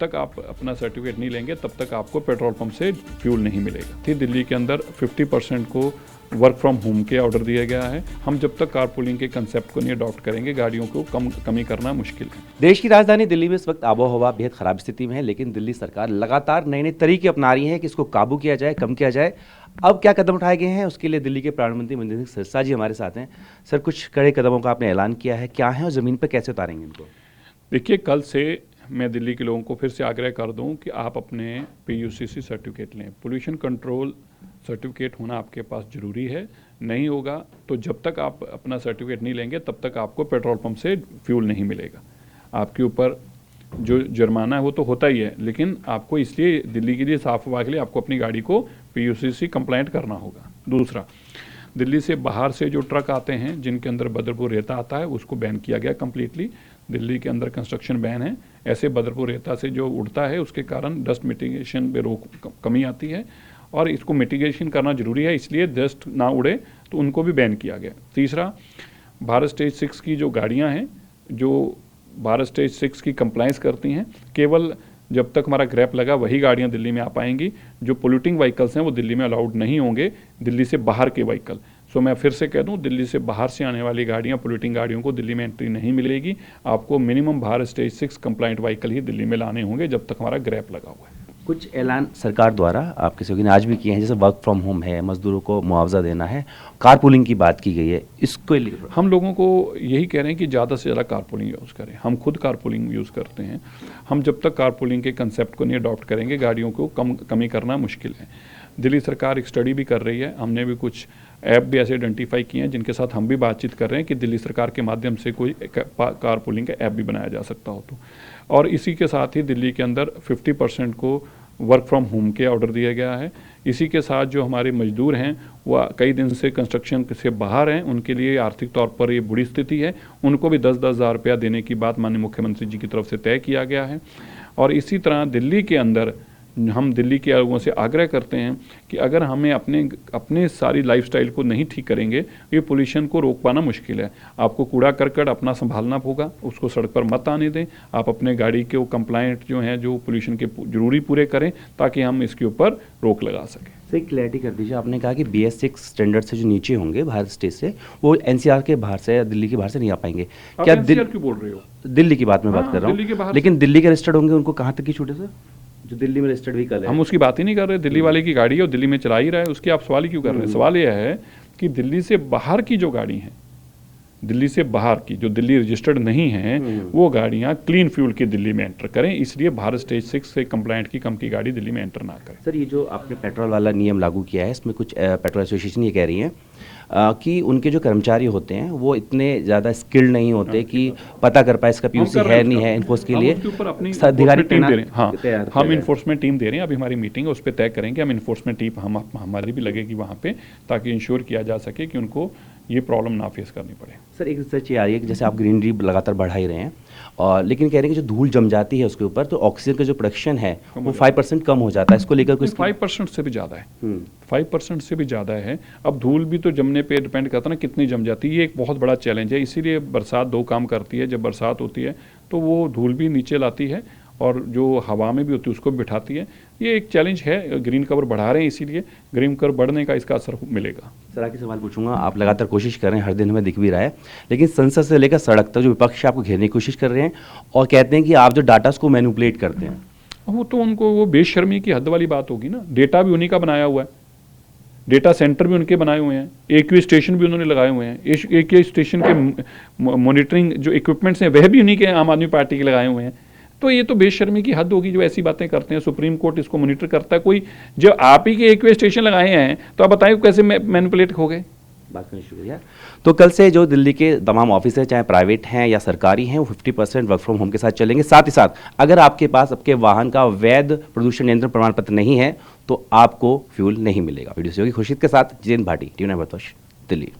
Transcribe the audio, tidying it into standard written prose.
तक आप अपना सर्टिफिकेट नहीं लेंगे तब तक आपको पेट्रोल पंप से फ्यूल नहीं मिलेगा। थी दिल्ली के अंदर 50% को वर्क फ्रॉम होम के ऑर्डर दिया गया है। हम जब तक कारपूलिंग के कंसेप्ट को नहीं अडॉप्ट करेंगे गाड़ियों को कमी करना मुश्किल है। देश की राजधानी दिल्ली में इस वक्त आबो हवा बेहद खराब स्थिति में है, लेकिन दिल्ली सरकार लगातार नए नए तरीके अपना रही है कि इसको काबू किया जाए, कम किया जाए। अब क्या कदम उठाए गए हैं, उसके लिए दिल्ली के प्रधानमंत्री मनजीत सिंह सिरसा जी हमारे साथ हैं। सर, कुछ कड़े कदमों का आपने ऐलान किया है, क्या है और ज़मीन पर कैसे उतारेंगे इनको? देखिए, कल से मैं दिल्ली के लोगों को फिर से आग्रह कर दूं कि आप अपने PUCC सर्टिफिकेट लें। पोल्यूशन कंट्रोल सर्टिफिकेट होना आपके पास ज़रूरी है। नहीं होगा तो जब तक आप अपना सर्टिफिकेट नहीं लेंगे तब तक आपको पेट्रोल पंप से फ्यूल नहीं मिलेगा। आपके ऊपर जो जुर्माना है वो तो होता ही है, लेकिन आपको इसलिए दिल्ली के लिए साफ हवा के लिए आपको अपनी गाड़ी को PUCC कंप्लाइंट करना होगा। दूसरा, दिल्ली से बाहर से जो ट्रक आते हैं जिनके अंदर बदरपुर रेता आता है उसको बैन किया गया कम्प्लीटली। दिल्ली के अंदर कंस्ट्रक्शन बैन है। ऐसे बदरपुर रेता से जो उड़ता है उसके कारण डस्ट मिटिगेशन पे कमी आती है और इसको मिटिगेशन करना जरूरी है, इसलिए डस्ट ना उड़े तो उनको भी बैन किया गया। तीसरा, भारत स्टेज 6 की जो गाड़ियां हैं जो भारत स्टेज 6 की कंप्लायंस करती हैं, केवल जब तक हमारा ग्रैप लगा वही गाड़ियां दिल्ली में आ पाएंगी। जो पोल्यूटिंग व्हीकल्स हैं वो दिल्ली में अलाउड नहीं होंगे, दिल्ली से बाहर के व्हीकल। सो मैं फिर से कह दूं, दिल्ली से बाहर से आने वाली गाड़ियां, पोल्यूटिंग गाड़ियों को दिल्ली में एंट्री नहीं मिलेगी। आपको minimum Bharat stage 6 compliant vehicle ही दिल्ली में लाने होंगे जब तक हमारा ग्रैप लगा हुआ है। कुछ ऐलान सरकार द्वारा आपके सहयोगी ने आज भी किए हैं, जैसे वर्क फ्रॉम होम है, मजदूरों को मुआवजा देना है, कारपूलिंग की बात की गई है, इसको लिए हम लोगों को यही कह रहे हैं कि ज़्यादा से ज़्यादा कारपूलिंग यूज़ करें। हम खुद कारपूलिंग यूज़ करते हैं। हम जब तक कारपूलिंग के कंसेप्ट को नहीं अडॉप्ट करेंगे गाड़ियों को कमी करना मुश्किल है। दिल्ली सरकार एक स्टडी भी कर रही है। हमने भी कुछ ऐप भी ऐसे आइडेंटिफाई किए हैं जिनके साथ हम भी बातचीत कर रहे हैं कि दिल्ली सरकार के माध्यम से कोई कारपूलिंग का ऐप भी बनाया जा सकता हो तो। और इसी के साथ ही दिल्ली के अंदर 50% को वर्क फ्रॉम होम के ऑर्डर दिया गया है। इसी के साथ जो हमारे मजदूर हैं वह कई दिन से कंस्ट्रक्शन से बाहर हैं, उनके लिए आर्थिक तौर पर ये बुरी स्थिति है। उनको भी 10-10 हज़ार रुपया देने की बात माननीय मुख्यमंत्री जी की तरफ से तय किया गया है। और इसी तरह दिल्ली के अंदर हम दिल्ली के लोगों से आग्रह करते हैं कि अगर हमें अपने सारी लाइफस्टाइल को नहीं ठीक करेंगे, ये पोल्यूशन को रोक पाना मुश्किल है। आपको कूड़ा करकट अपना संभालना होगा, उसको सड़क पर मत आने दें। आप अपने गाड़ी के वो कंप्लाइंट जो हैं, जो पोल्यूशन के जरूरी पूरे करें ताकि हम इसके ऊपर रोक लगा सकें। सही क्लैरिटी कर दीजिए, आपने कहा कि BS6 स्टैंडर्ड से जो नीचे होंगे भारत स्टेज से, वो NCR के बाहर से या दिल्ली के बाहर से नहीं आ पाएंगे। क्या NCR क्यों बोल रहे हो? दिल्ली की बात में बात कर रहा हूँ, लेकिन दिल्ली के रजिस्टर्ड होंगे, उनको कहाँ तक की छूट है सर? जो दिल्ली में रजिस्टर्ड व्हीकल है, हम उसकी बात ही नहीं कर रहे। दिल्ली वाले की गाड़ी है और दिल्ली में चला ही रहा है, उसकी आप सवाल ही क्यों कर रहे हैं? सवाल यह है कि दिल्ली से बाहर की जो गाड़ी हैं, दिल्ली से बाहर की जो दिल्ली रजिस्टर्ड नहीं है, वो गाड़ियां क्लीन फ्यूल की दिल्ली में एंटर करें। इसलिए भारत स्टेज 6 से कंप्लाइंट की कम की गाड़ी दिल्ली में एंटर ना करें। सर, ये जो आपने पेट्रोल वाला नियम लागू किया है, इसमें कुछ पेट्रोल एसोसिएशन ये कह रही हैं कि उनके जो कर्मचारी होते हैं वो इतने ज़्यादा स्किल्ड नहीं होते कि पता कर पाए इसका PUC है नहीं है इन्फोर्स के लिए। अधिकारी टीम दे रहे हैं। हाँ, हम इन्फोर्समेंट टीम दे रहे हैं। अभी हमारी मीटिंग है, उस पर तय करेंगे। हम इन्फोर्समेंट टीम हमारी भी लगेगी वहाँ पे, ताकि इंश्योर किया जा सके कि उनको ये प्रॉब्लम ना फेस करनी पड़े। सर, एक रिसर्च ये आ रही है कि जैसे आप ग्रीनरी लगातार बढ़ा ही रहे हैं, और लेकिन कह रहे हैं कि जो धूल जम जाती है उसके ऊपर, तो ऑक्सीजन का जो प्रोडक्शन है वो 5% कम हो जाता है। इसको लेकर कुछ 5% से भी ज़्यादा है। 5% से भी ज़्यादा है। अब धूल भी तो जमने पे डिपेंड करता है ना कितनी जम जाती है। ये एक बहुत बड़ा चैलेंज है। इसीलिए बरसात दो काम करती है। जब बरसात होती है तो वो धूल भी नीचे लाती है और जो हवा में भी होती है उसको भी बिठाती है। ये एक चैलेंज है। ग्रीन कवर बढ़ा रहे हैं, इसीलिए ग्रीन कवर बढ़ने का इसका असर मिलेगा। सर, आगे सवाल पूछूंगा। आप लगातार कोशिश कर रहे हैं, हर दिन हमें दिख भी रहा है, लेकिन संसद से लेकर सड़क तक जो विपक्ष आपको घेरने की कोशिश कर रहे हैं और कहते हैं कि आप जो डाटा को मैनिपुलेट करते हैं, वो तो उनको वो बेशर्मी की हद वाली बात होगी ना। डेटा भी उन्हीं का बनाया हुआ है, डेटा सेंटर भी उनके बनाए हुए हैं, AQA स्टेशन भी उन्होंने लगाए हुए हैं। AQA स्टेशन के मॉनिटरिंग जो इक्विपमेंट्स हैं वह भी उन्हीं के आम आदमी पार्टी के लगाए हुए हैं। तो ये तो बेशर्मी की हद होगी जो ऐसी बातें करते हैं। सुप्रीम कोर्ट इसको मॉनिटर करता है। कोई जब आप ही के AQA स्टेशन लगाए हैं तो आप बताइए कैसे मैनिपुलेट हो गए। बात करने शुक्रिया। तो कल से जो दिल्ली के तमाम ऑफिस है, चाहे प्राइवेट हैं या सरकारी हैं, वो 50% वर्क फ्रॉम होम के साथ चलेंगे। साथ ही साथ अगर आपके पास आपके वाहन का वैध प्रदूषण नियंत्रण प्रमाण पत्र नहीं है तो आपको फ्यूल नहीं मिलेगा। वीडियो सहयोगी खुर्शीद के साथ जितेंद्र भाटी, टीवी 9 दिल्ली।